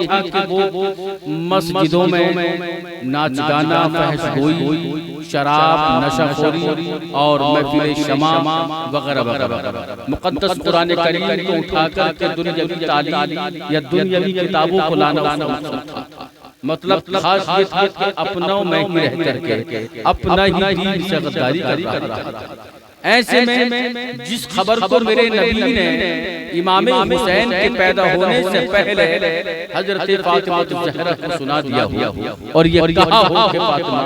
تھا کہ وہ مسجدوں میں ناچ گانا، فحش گوئی، شراب، نشہ خوری اور محفل شمع وغیرہ وغیرہ مقدس قرآن کریم کو اٹھا کر کے دنیاوی تعلیم یا دنیاوی کتابوں کو لانا اس کا مقصد تھا۔ مطلب خاص یہ تھا کہ اپنوں میں ہی رہ کر کے اپنا ہی دین سے غداری کر رہا تھا۔ ایسے میں جس خبر کو میرے نبی نے امام حسین کے پیدا ہونے سے پہلے حضرت فاطمہ الزہرا کو سنا دیا ہوا اور یہ کہا ہو کہ فاطمہ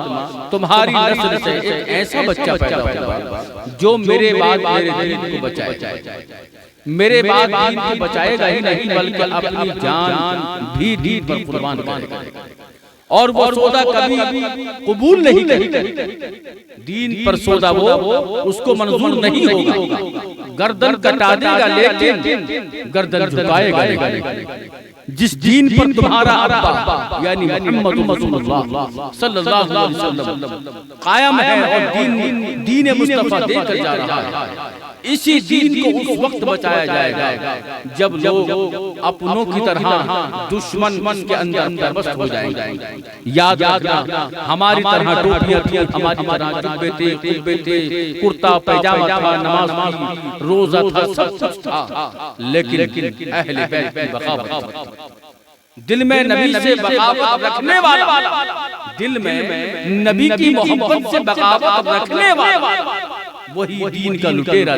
تمہاری نسل سے ایک ایسا بچہ پیدا ہوگا جو میرے بعد میرے دین کو بچائے گا، میرے بعد دین کو بچائے گا ہی نہیں بلکہ اپنی جان بھی دین پر قربان کرے گا، اور وہ سودا کبھی قبول نہیں کرے گا۔ دین پر سودا وہ اس کو منظور نہیں ہوگا، گردن کٹا دے گا لیکن گردن جھکائے گا نہیں۔ جس دین پر تمہارا ابا یعنی محمد رسول اللہ صلی اللہ علیہ وسلم قائم ہے اور دین مصطفیٰ دے کر جا رہا ہے، اسی دین کو اس وقت بچایا جائے گا جب لوگ اپنوں کی طرح دشمن کے اندر بست ہو جائیں گے۔ یاد رکھنا ہماری طرح ٹوپیاں تھیں، ہماری طرح جبے تھے، قبے تھے، کرتا پیجامہ تھا، نماز تھی، روزہ تھا، سب کچھ تھا، لیکن اہل بیت کی بغاوت، دل میں نبی سے بغاوت رکھنے والا، دل میں نبی کی محبت سے بغاوت رکھنے والا وہی دین کا لٹیرا۔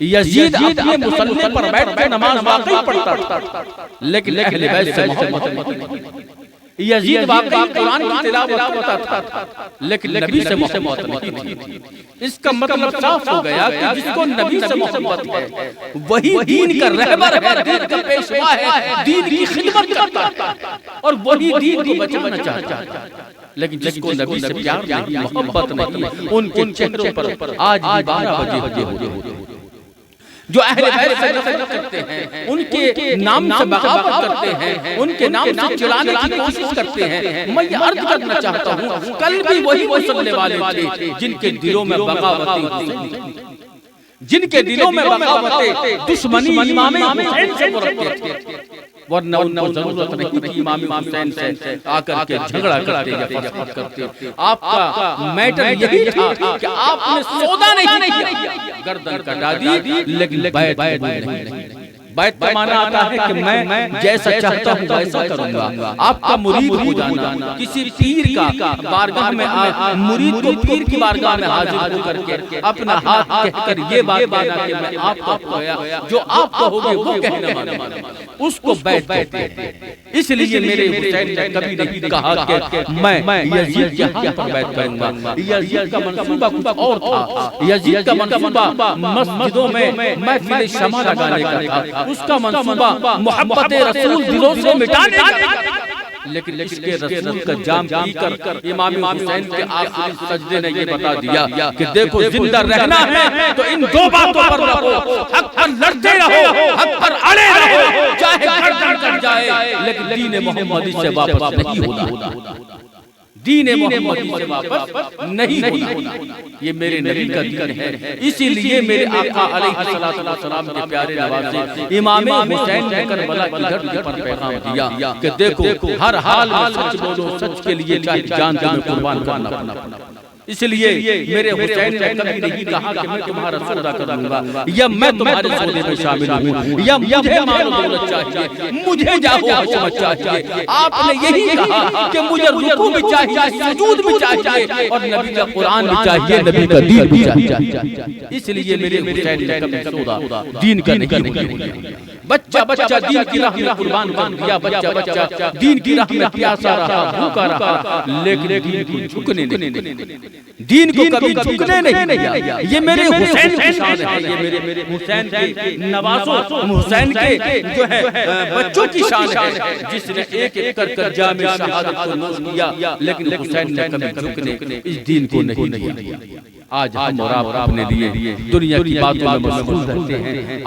یزید اپنے مصلی پر بیٹھ کے نماز واقعی پڑھتا تھا لیکن اہل بیت سے محبت نہیں۔ یزید واقعی قرآن کی تلاوت کرتا تھا لیکن نبی سے محبت نہیں تھی۔ اس کا مطلب صاف ہو گیا کہ جس کو نبی سے محبت ہے وہی دین کا رہبر ہے، دین کا پیشوا ہے، دین کی خدمت کرتا ہے اور وہی دین کو بچانا چاہتا ہے۔ لیکن جس کو نبی سے پیار نہیں، محبت نہیں، ان کے چہروں پر آج بھی 12 بجے ہوتے ہیں۔ جو اہل بیت سے نفرت کرتے ہیں، ان کے نام سے بغاوت کرتے ہیں، ان کے نام سے چلانے کی کوشش کرتے ہیں، میں یہ عرض کرنا چاہتا ہوں کل بھی وہی مسلے والے تھے جن کے دلوں میں بغاوتیں، جن کے دلوں میں بغاوتیں دشمنی امام حسین سے رکھتے تھے، ورنہ ان کو ضرورت نہیں تھی امام حسین سے آ کر کے جھگڑا کرتے یا فساد کرتے۔ آپ کا میٹر یہی تھا کہ آپ نے سودا نہیں کیا، گردن کٹا دی لیکن بیعت نہیں۔ بیعت کا معنی آتا ہے کہ میں جیسا چاہتا ہوں ویسا کروں گا۔ آپ کا مرید ہو جانا، کسی پیر کا بارگاہ میں مرید کو پیر کی بارگاہ میں حاضر ہو کر کے اپنا ہاتھ کہہ کر یہ بات کہنا کہ میں آپ کو کہا، جو آپ کہو گے وہ کہنا مانا، اس کو بیعت کہتے ہیں۔ اس لیے میرے حسین نے کبھی نہیں کہا کہ میں یزید کے ہاتھ پر بیعت کروں گا۔ یزید کا منصوبہ کچھ اور تھا، یزید کا منصوبہ مسجدوں میں محفل شمع لگانے کا تھا، اس کا منصوبہ محبت رسول دلوں سے مٹانے کا، لیکن اس کے رسول کا جام پی کر امام حسین کے آخری سجدے نے یہ بتا دیا کہ دیکھو زندہ رہنا ہے تو ان دو باتوں پر رہو، حق پر لڑتے رہو، حق پر اڑے رہو، چاہے گردن کٹ جائے لیکن دین محمدی سے واپس نہیں ہونا، دین محمدی سے واپس نہیں ہونا۔ یہ میرے نبی کا دین ہے، اسی لیے میرے آقا علیہ السلام کے پیارے نواسے امام حسین نے کربلا کی دھرتی پر پیغام دیا کہ دیکھو ہر حال میں سچ بولو، سچ کے لیے چاہے جان تمہیں قربان کرنا پڑنا۔ اس لیے میرے حسین نے کبھی نہیں کہا کہ میں تمہارا سودا کروں گا یا میں تمہارے سودے میں شامل ہوں یا مجھے مال و دولت چاہیے، مجھے جاہ و عظمت چاہیے۔ آپ نے یہی کہا کہ مجھے رکوع بھی چاہیے، سجود بھی چاہیے اور نبی کا قرآن بھی چاہیے، نبی کا دین بھی چاہیے۔ اس لیے میرے حسین نے کبھی سودا دین کا نہیں کیا۔ بچہ دین کی راہ میں قربان کر دیا، بچہ دین کی راہ میں پیاسا رہا، بھوکا رہا، لیکن دین کو جھکنے نہیں دیا، دین کو کبھی جھکنے نہیں دیا۔ یہ میرے حسین کی شان ہے، یہ میرے حسین کے نوازوں، حسین کے جو ہے بچوں کی شان ہے، جس نے ایک ایک کر جام شہادت کو نوش کیا، لیکن حسین نے کبھی جھکنے اس دین کو نہیں دیا۔ آج ہم اور آپ اپنے لیے دنیا کی باتوں میں مشغول رہتے ہیں۔